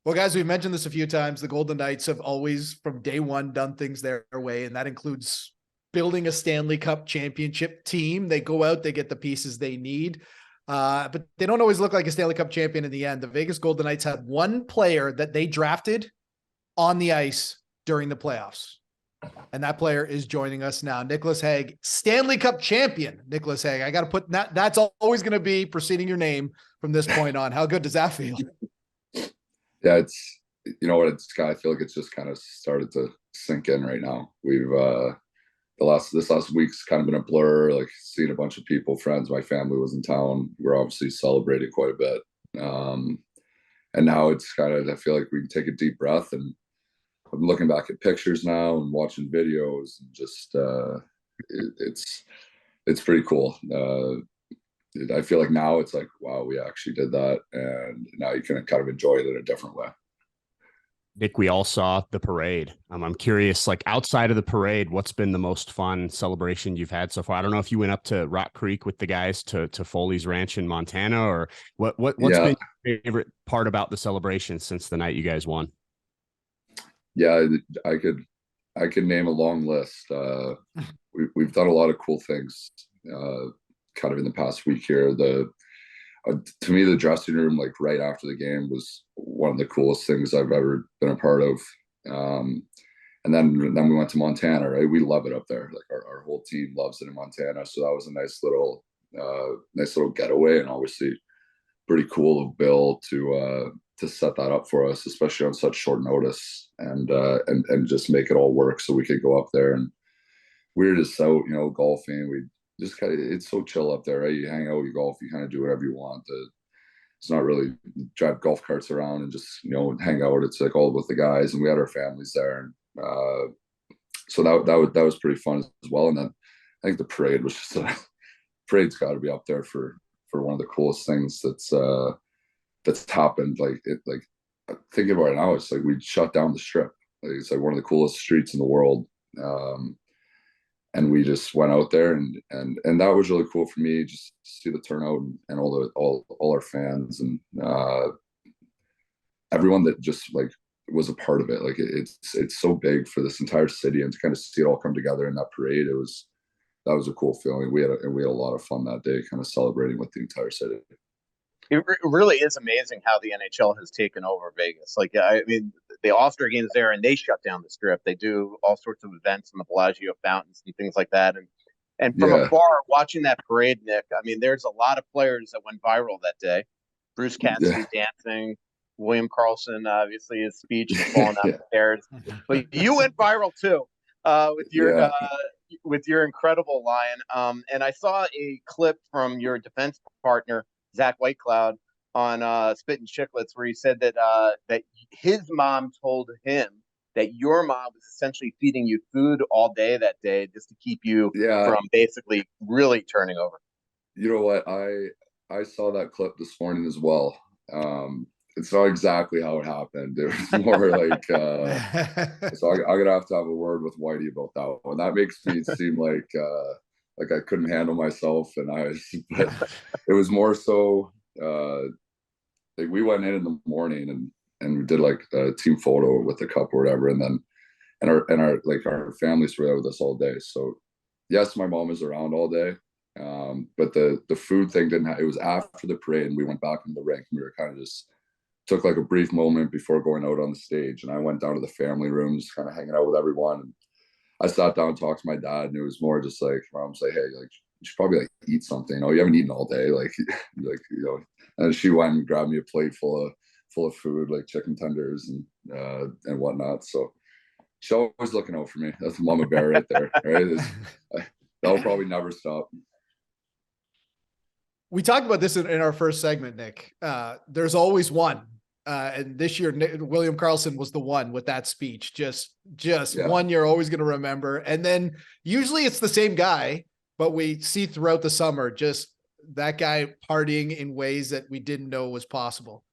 Well, guys, we've mentioned this a few times. The Golden Knights have always, from day one, done things their way, and that includes building a Stanley Cup championship team. They go out, they get the pieces they need, but they don't always look like a Stanley Cup champion in the end. The Vegas Golden Knights had one player that they drafted on the ice during the playoffs, and that player is joining us now. Nicolas Hague, Stanley Cup champion. Nicolas Hague. I got to put that. That's always going to be preceding your name from this point on. How good does that feel? Yeah, it's I feel like it's just kind of started to sink in right now. We've this last week's kind of been a blur. Like seeing a bunch of people, friends, my family was in town. We're obviously celebrating quite a bit, and now it's kind of I feel like we can take a deep breath. And I'm looking back at pictures now and watching videos, and just it's pretty cool. I feel like now it's like, wow, we actually did that. And now you can kind of enjoy it in a different way. Nick, we all saw the parade. I'm curious, like outside of the parade, what's been the most fun celebration you've had so far? I don't know if you went up to Rock Creek with the guys to Foley's Ranch in Montana, or what's been your favorite part about the celebration since the night you guys won? Yeah, I could name a long list. We've done a lot of cool things. Kind of in the past week here, to me, the dressing room, like right after the game, was one of the coolest things I've ever been a part of. And then we went to Montana, right? We love it up there. Like our whole team loves it in Montana. So that was a nice little getaway, and obviously pretty cool of Bill to set that up for us, especially on such short notice, and just make it all work so we could go up there. And we were just out, golfing. We just kind of, it's so chill up there, right? You hang out, you golf, you kind of do whatever you want. It's not really drive golf carts around and just hang out. It's like all with the guys, and we had our families there, and so that was pretty fun as well. And then I think the parade was just parade's got to be up there for one of the coolest things that's happened. Like thinking about it now, it's like we shut down the Strip. Like it's like one of the coolest streets in the world. And we just went out there, and that was really cool for me, just to see the turnout and all our fans and everyone that just like was a part of it. Like it's so big for this entire city, and to kind of see it all come together in that parade, that was a cool feeling. We had a lot of fun that day, kind of celebrating with the entire city. It really is amazing how the NHL has taken over Vegas. Like, I mean, the All-Star game's there, and they shut down the Strip. They do all sorts of events in the Bellagio fountains and things like that. And from afar, watching that parade, Nick, I mean, there's a lot of players that went viral that day. Bruce Cassidy dancing, William Karlsson, obviously his speech falling down the stairs. But you went viral too with your incredible line. And I saw a clip from your defense partner, Zach Whitecloud, on Spit and Chicklets, where he said that his mom told him that your mom was essentially feeding you food all day that day just to keep you from basically really turning over. You know what? I saw that clip this morning as well. It's not exactly how it happened. It was more like so I'm gonna have to have a word with Whitey about that one. That makes me seem like I couldn't handle myself, but it was more so like we went in the morning and we did like a team photo with the cup or whatever, and then our families were there with us all day. So yes, my mom was around all day, but the food thing didn't. It was after the parade, and we went back in the rink, and we were kind of just took like a brief moment before going out on the stage, and I went down to the family rooms, kind of hanging out with everyone. And I sat down and talked to my dad, and it was more just like, Mom's like, hey, like, you should probably like eat something. You haven't eaten all day, like. And she went and grabbed me a plate full of food, like chicken tenders and whatnot. So she's always looking out for me. That's Mama Bear right there. Right? That'll probably never stop. We talked about this in our first segment, Nick. There's always one. And this year, William Karlsson was the one with that speech. Just one you're always going to remember. And then usually it's the same guy, but we see throughout the summer just that guy partying in ways that we didn't know was possible.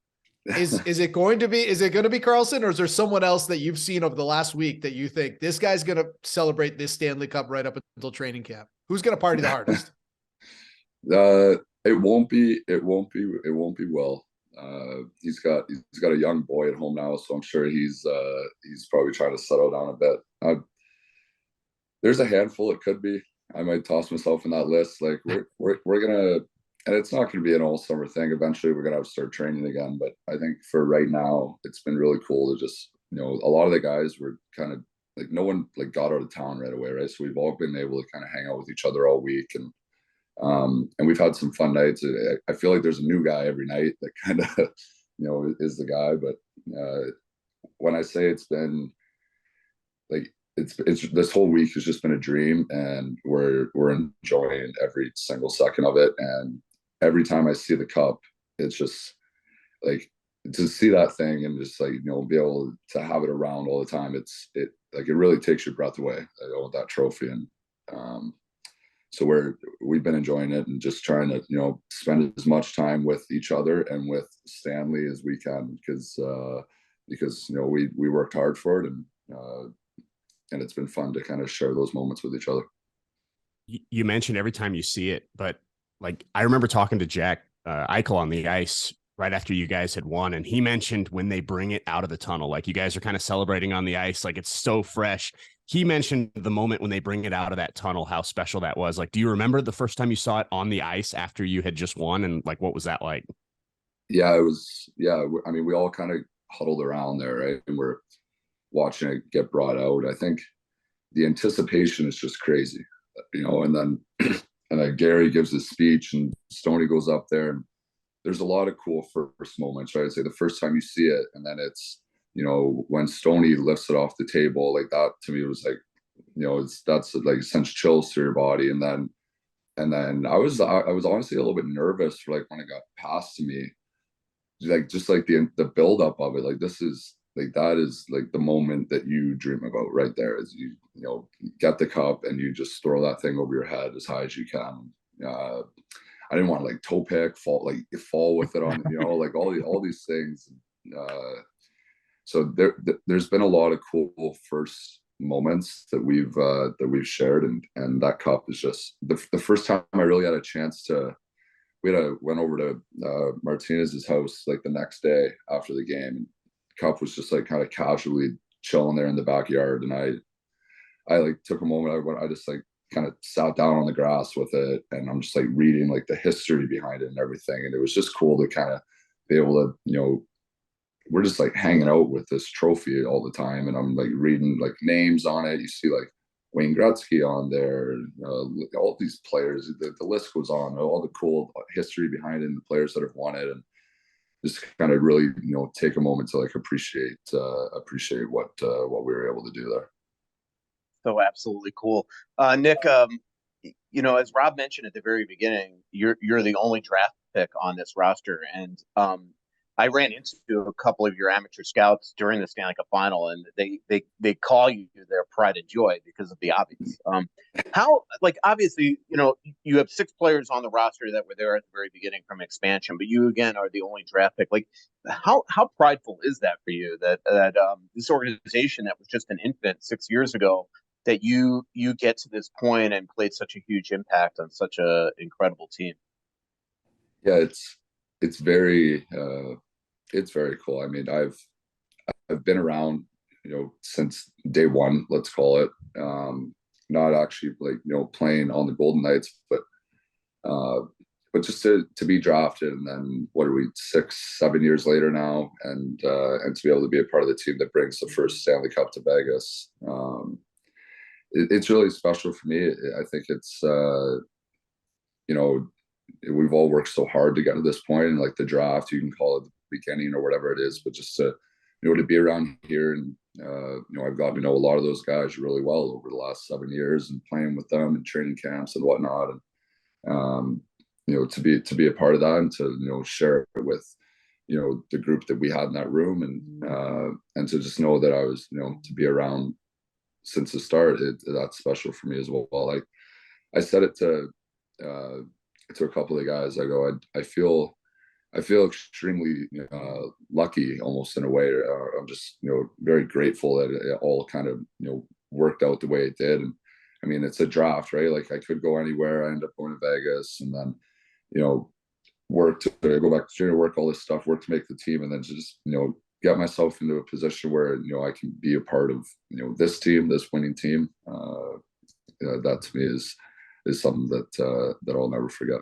Is it going to be Karlsson, or is there someone else that you've seen over the last week that you think this guy's going to celebrate this Stanley Cup right up until training camp? Who's going to party the hardest? It won't be Will. He's got a young boy at home now, so I'm sure he's probably trying to settle down a bit. There's a handful it could be. I might toss myself in that list. Like we're gonna, and it's not gonna be an all summer thing. Eventually, we're gonna have to start training again. But I think for right now, it's been really cool to just, a lot of the guys were kind of like, no one like got out of town right away, right? So we've all been able to kind of hang out with each other all week, and we've had some fun nights. I feel like there's a new guy every night that kind of is the guy. But when I say it's been like, it's this whole week has just been a dream, and we're enjoying every single second of it. And every time I see the cup, it's just like, to see that thing and just like, be able to have it around all the time. It really takes your breath away, that trophy. And so we've been enjoying it and just trying to, spend as much time with each other and with Stanley as we can, because we worked hard for it, and it's been fun to kind of share those moments with each other. You mentioned every time you see it, but like, I remember talking to Jack Eichel on the ice right after you guys had won, and he mentioned when they bring it out of the tunnel, like you guys are kind of celebrating on the ice, like it's so fresh. He mentioned the moment when they bring it out of that tunnel, how special that was. Like, do you remember the first time you saw it on the ice after you had just won, and like, what was that like? Yeah, it was. Yeah, I mean, we all kind of huddled around there, right, and we're watching it get brought out. I think the anticipation is just crazy, and then Gary gives his speech and Stoney goes up there, and there's a lot of cool first moments, right? I'd say the first time you see it, and then it's, when Stoney lifts it off the table, like that to me was like, that's like sends chills through your body. And then I was honestly a little bit nervous for like when it got passed to me, like just like the buildup of it, like this is like, that is like the moment that you dream about right there, is you get the cup and you just throw that thing over your head as high as you can. I didn't want to like toe pick, fall with it on, like all these things. So there's been a lot of cool first moments that we've shared, and that cup is just the first time I really had a chance to. Went over to Martinez's house like the next day after the game, and cup was just like kind of casually chilling there in the backyard, and I like took a moment. I just like kind of sat down on the grass with it, and I'm just like reading like the history behind it and everything. And it was just cool to kind of be able to, we're just like hanging out with this trophy all the time. And I'm like reading like names on it. You see like Wayne Gretzky on there, all these players, the list goes on, all the cool history behind it and the players that have won it. And just kind of really, take a moment to like appreciate what we were able to do there. So absolutely cool. Nick, as Rob mentioned at the very beginning, you're the only draft pick on this roster. And I ran into a couple of your amateur scouts during the Stanley Cup final, and they call you their pride and joy because of the obvious. How, like, obviously, you have 6 players on the roster that were there at the very beginning from expansion, but you again are the only draft pick. Like, how prideful is that for you that this organization that was just an infant 6 years ago, that you get to this point and played such a huge impact on such a incredible team? Yeah, it's very cool. I mean, I've been around, since day one, let's call it. Not actually like, playing on the Golden Knights, but just to be drafted, and then what are we, 6-7 years later now, and to be able to be a part of the team that brings the first Stanley Cup to Vegas. It's really special for me. I think it's we've all worked so hard to get to this point, and like the draft, you can call it the beginning or whatever it is, but just to to be around here, and I've gotten to know a lot of those guys really well over the last 7 years, and playing with them in training camps and whatnot, and to be a part of that, and to share it with the group that we had in that room, and to just know that I was to be around since the start, that's special for me as well. Like I said it to a couple of the guys. I go, I feel extremely lucky, almost in a way. I'm just very grateful that it all kind of worked out the way it did. And I mean, it's a draft, right? Like I could go anywhere. I end up going to Vegas, and then work to go back to junior, work all this stuff, work to make the team, and then just, get myself into a position where, I can be a part of, this team, this winning team. That to me is something that I'll never forget.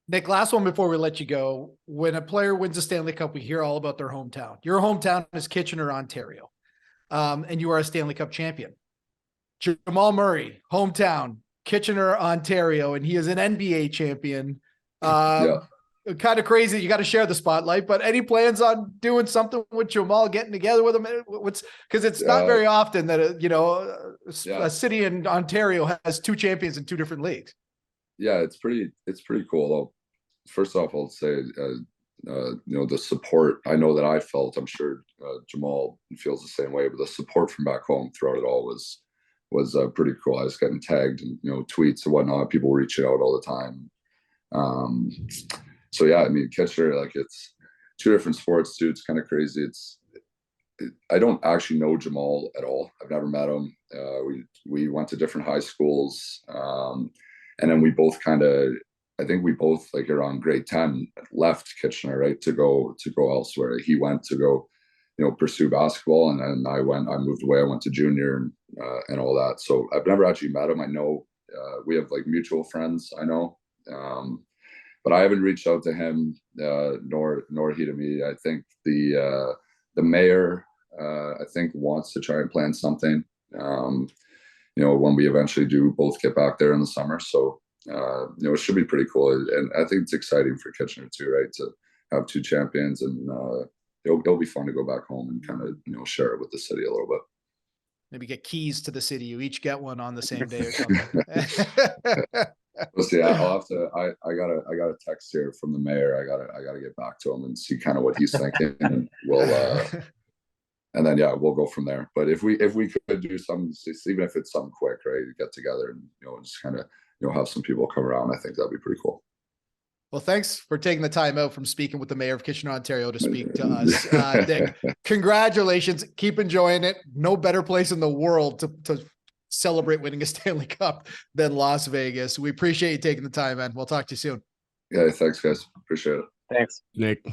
Nick, last one before we let you go. When a player wins a Stanley Cup, we hear all about their hometown. Your hometown is Kitchener, Ontario, and you are a Stanley Cup champion. Jamal Murray, hometown, Kitchener, Ontario, and he is an NBA champion. Kind of crazy. You got to share the spotlight, but any plans on doing something with Jamal, getting together with him? Because it's not very often that, a city in Ontario has two champions in two different leagues. Yeah, it's pretty cool. First off, I'll say, the support I know that I felt, I'm sure Jamal feels the same way, but the support from back home throughout it all was pretty cool. I was getting tagged and, tweets and whatnot, people reaching out all the time. So yeah, I mean, Kitchener, like, it's two different sports too. It's kind of crazy. I don't actually know Jamal at all. I've never met him. We went to different high schools. And then we both I think we both, like, around grade 10 left Kitchener, right, to go elsewhere. He went to go, pursue basketball, and then I moved away. I went to junior and all that. So I've never actually met him. I know we have, like, mutual friends, I know. But I haven't reached out to him, nor he to me. I think the mayor, I think, wants to try and plan something, when we eventually do both get back there in the summer. So, it should be pretty cool. And I think it's exciting for Kitchener too, right, to have two champions, and it'll be fun to go back home and kind of, share it with the city a little bit. Maybe get keys to the city. You each get one on the same day or something. We'll see. I'll have to. I got a text here from the mayor. I gotta get back to him and see kind of what he's thinking, and and then we'll go from there. But if we could do something, even if it's something quick, right, get together and just kind of have some people come around, I think that'd be pretty cool. Well, thanks for taking the time out from speaking with the mayor of Kitchener, Ontario, to speak to us. Nick, congratulations. Keep enjoying it. No better place in the world to celebrate winning a Stanley Cup than Las Vegas. We appreciate you taking the time, man. We'll talk to you soon. Yeah, thanks, guys. Appreciate it. Thanks, Nick.